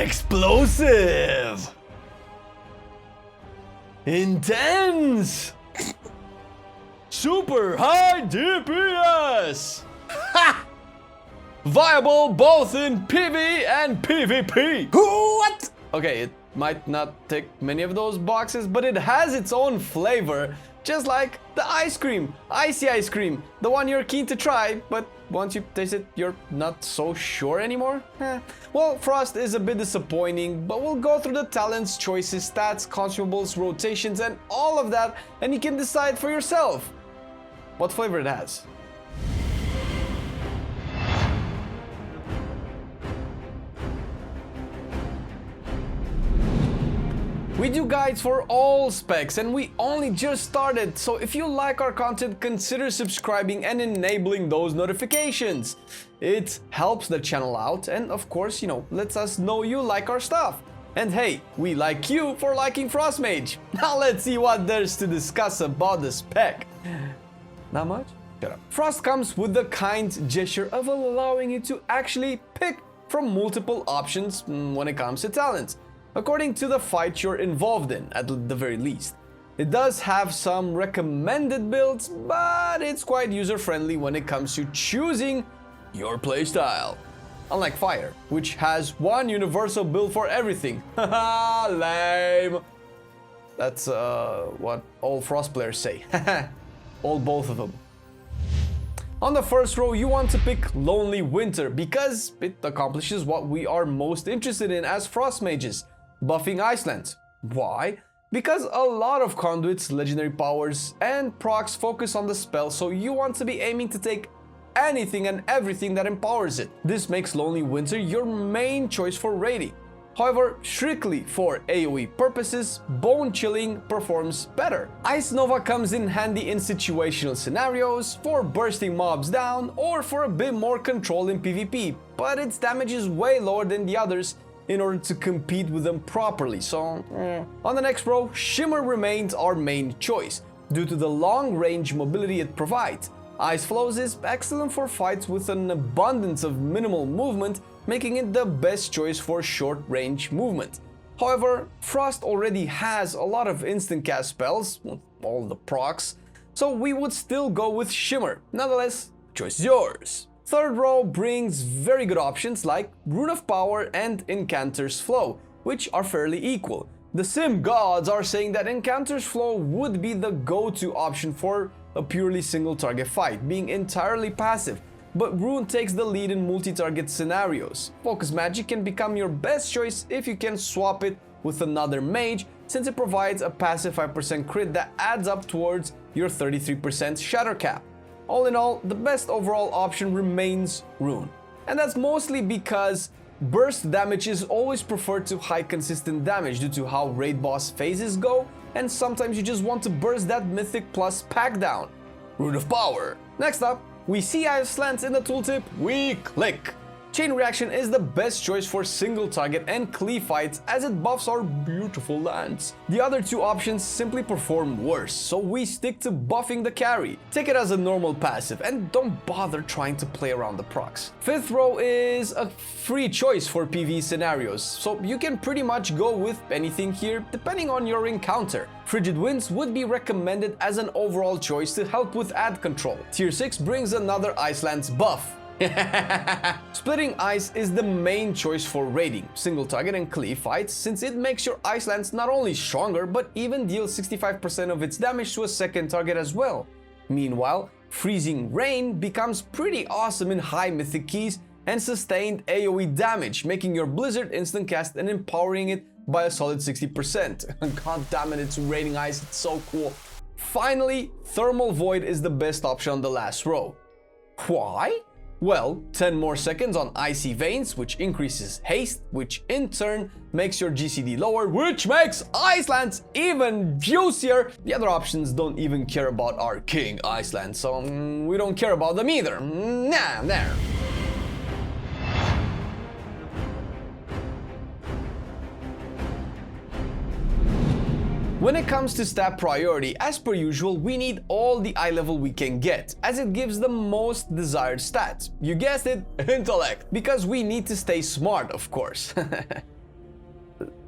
Explosive! Intense! Super high DPS! Ha! Viable both in PvE and PvP! What? Okay, it might not tick many of those boxes, but it has its own flavor. Just like the ice cream, icy ice cream, the one you're keen to try, but once you taste it, you're not so sure anymore? Well, Frost is a bit disappointing, but we'll go through the talents, choices, stats, consumables, rotations, and all of that, and you can decide for yourself what flavor it has. We do guides for all specs and we only just started, so if you like our content, consider subscribing and enabling those notifications. It helps the channel out and of course, lets us know you like our stuff. And hey, we like you for liking Frost Mage. Now let's see what there's to discuss about the spec. Not much? Shut up. Frost comes with the kind gesture of allowing you to actually pick from multiple options when it comes to talents, according to the fight you're involved in, at the very least. It does have some recommended builds, but it's quite user-friendly when it comes to choosing your playstyle. Unlike Fire, which has one universal build for everything. Haha, lame. That's what all Frost players say. Both of them. On the first row, you want to pick Lonely Winter because it accomplishes what we are most interested in as Frost Mages, buffing Iceland. Why? Because a lot of conduits, legendary powers, and procs focus on the spell, so you want to be aiming to take anything and everything that empowers it. This makes Lonely Winter your main choice for raiding. However, strictly for AoE purposes, Bone Chilling performs better. Ice Nova comes in handy in situational scenarios, for bursting mobs down, or for a bit more control in PvP, but its damage is way lower than the others in order to compete with them properly, so On the next row, Shimmer remains our main choice, due to the long range mobility it provides. Ice Flows is excellent for fights with an abundance of minimal movement, making it the best choice for short range movement. However, Frost already has a lot of instant cast spells, all the procs, so we would still go with Shimmer. Nonetheless, choice is yours. Third row brings very good options like Rune of Power and Incanter's Flow, which are fairly equal. The sim gods are saying that Incanter's Flow would be the go-to option for a purely single target fight, being entirely passive, but Rune takes the lead in multi-target scenarios. Focus Magic can become your best choice if you can swap it with another mage, since it provides a passive 5% crit that adds up towards your 33% shatter cap. All in all, the best overall option remains Rune. And that's mostly because burst damage is always preferred to high consistent damage due to how raid boss phases go, and sometimes you just want to burst that mythic plus pack down. Rune of Power. Next up, we see Ice Lance in the tooltip, we click. Chain Reaction is the best choice for single target and cleave fights as it buffs our beautiful lance. The other two options simply perform worse, so we stick to buffing the carry. Take it as a normal passive and don't bother trying to play around the procs. Fifth row is a free choice for PvE scenarios, so you can pretty much go with anything here depending on your encounter. Frigid Winds would be recommended as an overall choice to help with ad control. Tier 6 brings another Ice Lance buff. Splitting Ice is the main choice for raiding, single target and cleave fights, since it makes your Ice Lance not only stronger but even deals 65% of its damage to a second target as well. Meanwhile, Freezing Rain becomes pretty awesome in high mythic keys and sustained AoE damage, making your Blizzard instant cast and empowering it by a solid 60%. God damn it, it's raining ice, it's so cool. Finally, Thermal Void is the best option on the last row. Why? Well, 10 more seconds on Icy Veins, which increases haste, which in turn makes your GCD lower, which makes Ice Lance even juicier. The other options don't even care about our king Ice Lance, so we don't care about them either. Nah, there. When it comes to stat priority, as per usual, we need all the eye level we can get, as it gives the most desired stats. You guessed it, intellect, because we need to stay smart, of course.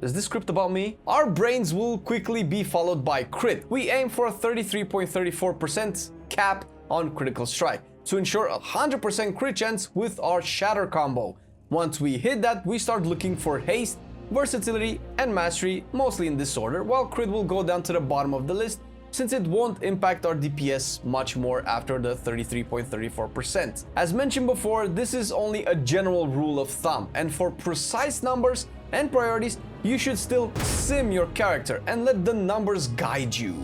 Is this script about me? Our brains will quickly be followed by crit. We aim for a 33.34% cap on critical strike to ensure a 100% crit chance with our shatter combo. Once we hit that, we start looking for haste, versatility, and mastery, mostly in this order, while crit will go down to the bottom of the list since it won't impact our DPS much more after the 33.34%. As mentioned before, this is only a general rule of thumb, and for precise numbers and priorities, you should still sim your character and let the numbers guide you.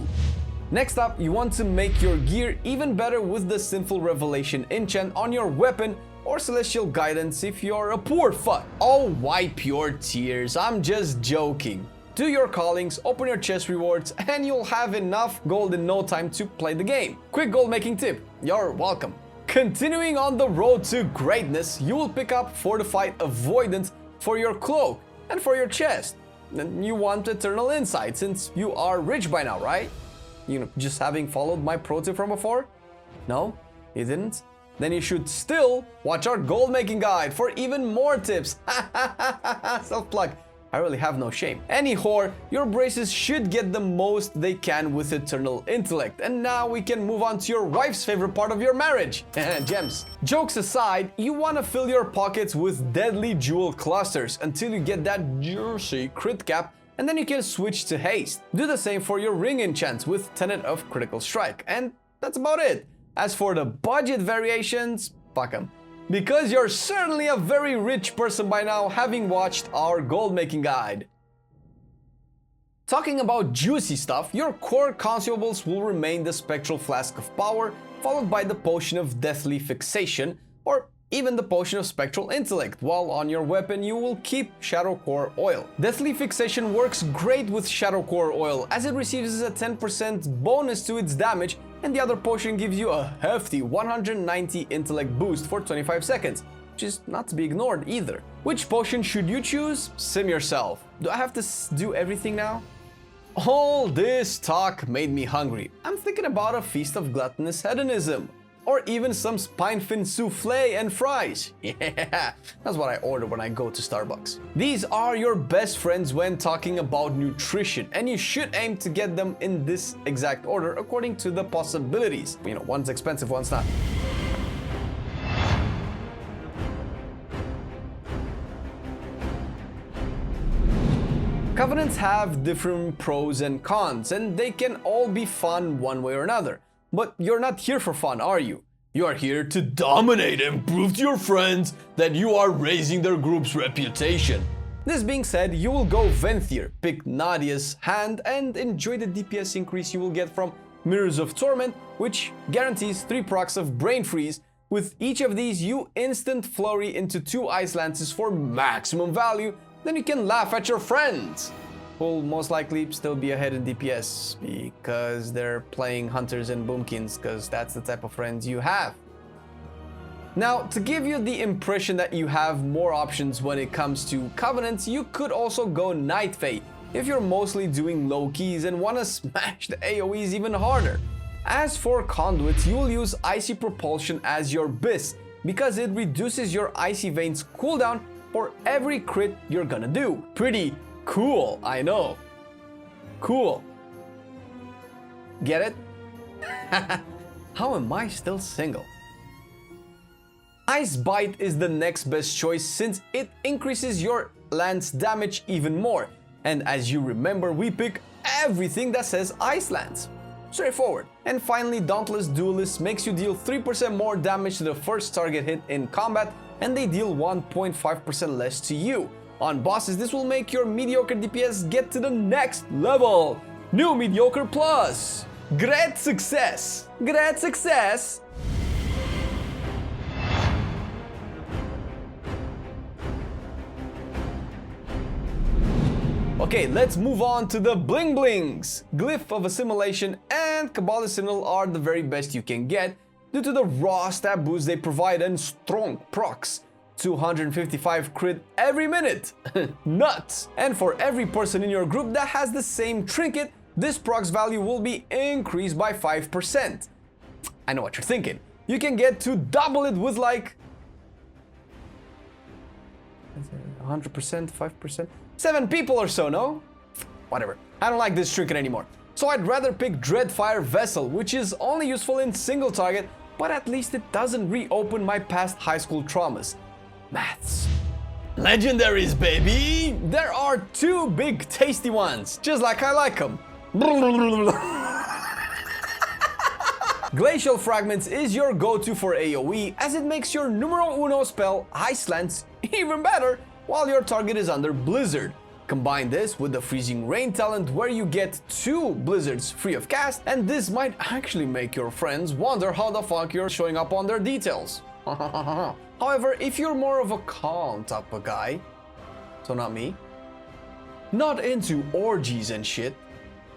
Next up, you want to make your gear even better with the Sinful Revelation enchant on your weapon or Celestial Guidance if you're a poor fuck. Oh, wipe your tears, I'm just joking. Do your callings, open your chest rewards, and you'll have enough gold in no time to play the game. Quick gold making tip, you're welcome. Continuing on the road to greatness, you will pick up Fortified Avoidance for your cloak and for your chest. And you want Eternal Insight since you are rich by now, right? You know, just having followed my pro tip from before? No, you didn't? Then you should still watch our gold making guide for even more tips. Self-plug. I really have no shame. Anyhow, your braces should get the most they can with Eternal Intellect. And now we can move on to your wife's favorite part of your marriage, gems. Jokes aside, you want to fill your pockets with deadly jewel clusters until you get that juicy crit cap, and then you can switch to haste. Do the same for your ring enchants with Tenet of Critical Strike, and that's about it. As for the budget variations, fuck 'em. Because you're certainly a very rich person by now, having watched our gold making guide. Talking about juicy stuff, your core consumables will remain the Spectral Flask of Power, followed by the Potion of Deathly Fixation, or even the Potion of Spectral Intellect, while on your weapon you will keep Shadow Core Oil. Deathly Fixation works great with Shadow Core Oil, as it receives a 10% bonus to its damage, and the other potion gives you a hefty 190 intellect boost for 25 seconds, which is not to be ignored either. Which potion should you choose? Sim yourself. Do I have to do everything now? All this talk made me hungry. I'm thinking about a feast of gluttonous hedonism. Or even some spine fin souffle and fries. Yeah, that's what I order when I go to Starbucks. These are your best friends when talking about nutrition, and you should aim to get them in this exact order according to the possibilities. You know, one's expensive, one's not. Covenants have different pros and cons, and they can all be fun one way or another. But you're not here for fun, are you? You are here to dominate and prove to your friends that you are raising their group's reputation. This being said, you will go Venthyr, pick Nadia's hand, and enjoy the DPS increase you will get from Mirrors of Torment, which guarantees 3 procs of Brain Freeze. With each of these, you instant flurry into 2 Ice Lances for maximum value, then you can laugh at your friends, who'll most likely still be ahead in DPS because they're playing Hunters and Boomkins, because that's the type of friends you have. Now, to give you the impression that you have more options when it comes to Covenants, you could also go Night Fae if you're mostly doing low keys and want to smash the AoEs even harder. As for Conduits, you will use Icy Propulsion as your BIS because it reduces your Icy Veins cooldown for every crit you're gonna do. Pretty cool, I know. Cool. Get it? How am I still single? Ice Bite is the next best choice since it increases your lance damage even more. And as you remember, we pick everything that says Ice Lance. Straightforward. And finally, Dauntless Duelist makes you deal 3% more damage to the first target hit in combat, and they deal 1.5% less to you. On bosses, this will make your mediocre DPS get to the next level. New Mediocre Plus. Great success. Great success. Okay, let's move on to the bling blings. Glyph of Assimilation and Kabbalist Signal are the very best you can get due to the raw stab boost they provide and strong procs. 255 crit every minute. Nuts! And for every person in your group that has the same trinket, this procs value will be increased by 5%. I know what you're thinking. You can get to double it with like 100%, 5%. 7 people or so, no? Whatever. I don't like this trinket anymore. So I'd rather pick Dreadfire Vessel, which is only useful in single target, but at least it doesn't reopen my past high school traumas. Maths. Legendaries, baby! There are 2 big tasty ones, just like I like them. Glacial Fragments is your go-to for AoE, as it makes your numero uno spell, Ice Lance, even better while your target is under Blizzard. Combine this with the Freezing Rain talent, where you get 2 blizzards free of cast, and this might actually make your friends wonder how the fuck you're showing up on their details. However, if you're more of a calm type of guy, so not me, not into orgies and shit,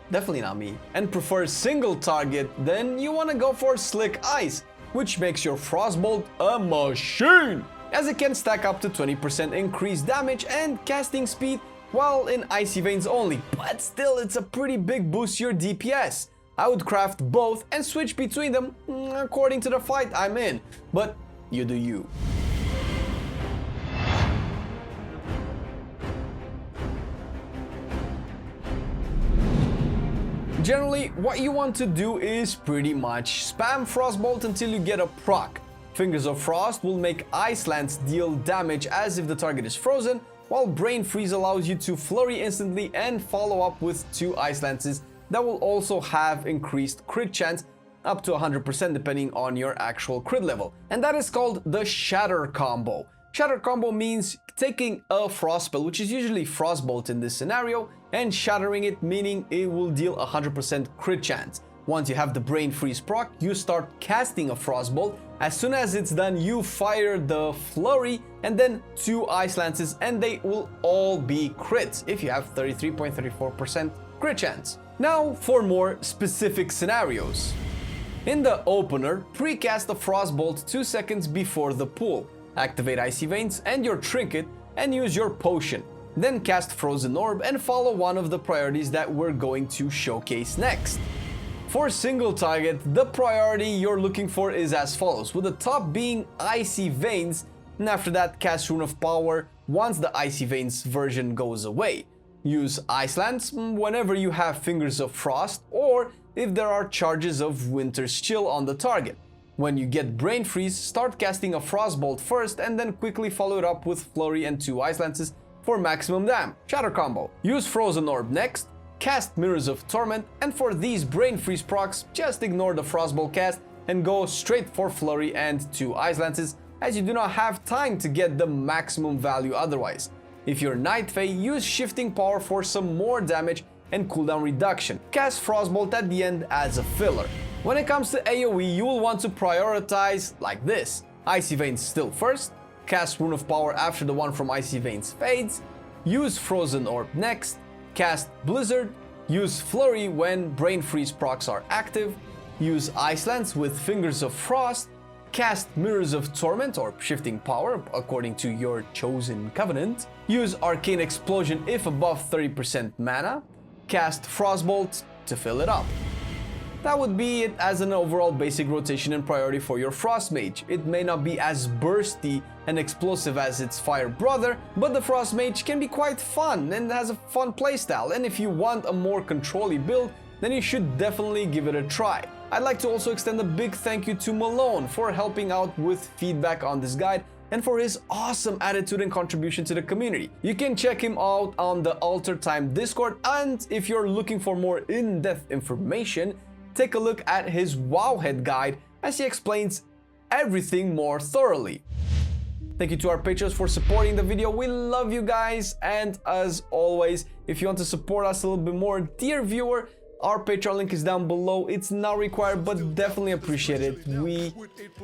definitely not me, and prefer single target, then you want to go for Slick Ice, which makes your Frostbolt a machine, as it can stack up to 20% increased damage and casting speed while in Icy Veins only, but still it's a pretty big boost to your DPS. I would craft both and switch between them according to the fight I'm in, but you do you. Generally, what you want to do is pretty much spam Frostbolt until you get a proc. Fingers of Frost will make Ice Lance deal damage as if the target is frozen, while Brain Freeze allows you to flurry instantly and follow up with 2 Ice Lances that will also have increased crit chance up to 100% depending on your actual crit level. And that is called the Shatter combo. Shatter combo means taking a Frost spell, which is usually Frostbolt in this scenario, and shattering it, meaning it will deal 100% crit chance. Once you have the Brain Freeze proc, you start casting a Frostbolt. As soon as it's done, you fire the Flurry and then 2 Ice Lances, and they will all be crits if you have 33.34% crit chance. Now for more specific scenarios. In the opener, pre-cast a Frostbolt 2 seconds before the pool. Activate Icy Veins and your trinket and use your potion. Then cast Frozen Orb and follow one of the priorities that we're going to showcase next. For single target, the priority you're looking for is as follows, with the top being Icy Veins, and after that cast Rune of Power once the Icy Veins version goes away. Use Ice Lance whenever you have Fingers of Frost, or if there are charges of Winter's Chill on the target. When you get Brain Freeze, start casting a Frostbolt first and then quickly follow it up with Flurry and 2 Ice Lances for maximum dam. Shatter combo. Use Frozen Orb next, cast Mirrors of Torment, and for these Brain Freeze procs, just ignore the Frostbolt cast and go straight for Flurry and 2 Ice Lances, as you do not have time to get the maximum value otherwise. If you're Night Fae, use Shifting Power for some more damage and cooldown reduction. Cast Frostbolt at the end as a filler. When it comes to AoE, you will want to prioritize like this. Icy Veins still first, cast Rune of Power after the one from Icy Veins fades, use Frozen Orb next, cast Blizzard, use Flurry when Brain Freeze procs are active, use Ice Lance with Fingers of Frost, cast Mirrors of Torment or Shifting Power according to your chosen covenant, use Arcane Explosion if above 30% mana, cast Frostbolt to fill it up. That would be it as an overall basic rotation and priority for your Frost Mage. It may not be as bursty and explosive as its Fire brother, but the Frost Mage can be quite fun and has a fun playstyle, and if you want a more control-y build, then you should definitely give it a try. I'd like to also extend a big thank you to Malone for helping out with feedback on this guide and for his awesome attitude and contribution to the community. You can check him out on the Alter Time Discord, and if you're looking for more in-depth information, take a look at his Wowhead guide as he explains everything more thoroughly. Thank you to our patrons for supporting the video. We love you guys, and as always, if you want to support us a little bit more, dear viewer, our Patreon link is down below. It's not required, but definitely appreciate it. We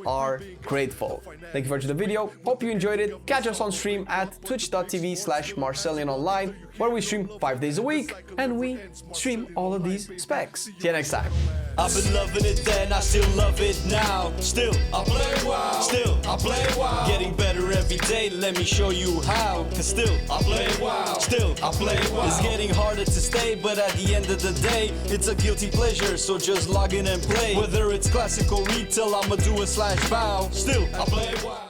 are grateful. Thank you for watching the video. Hope you enjoyed it. Catch us on stream at twitch.tv/MarcelianOnline, where we stream 5 days a week, and we stream all of these specs. See you next time. I've been loving it then, I still love it now. Still, I play WoW. Still, I play WoW. Getting better every day, let me show you how. Cause still, I play WoW. Still, I play WoW. It's getting harder to stay, but at the end of the day, it's a guilty pleasure, so just log in and play. Whether it's classic or retail, I'ma do a /bow. Still, I play WoW.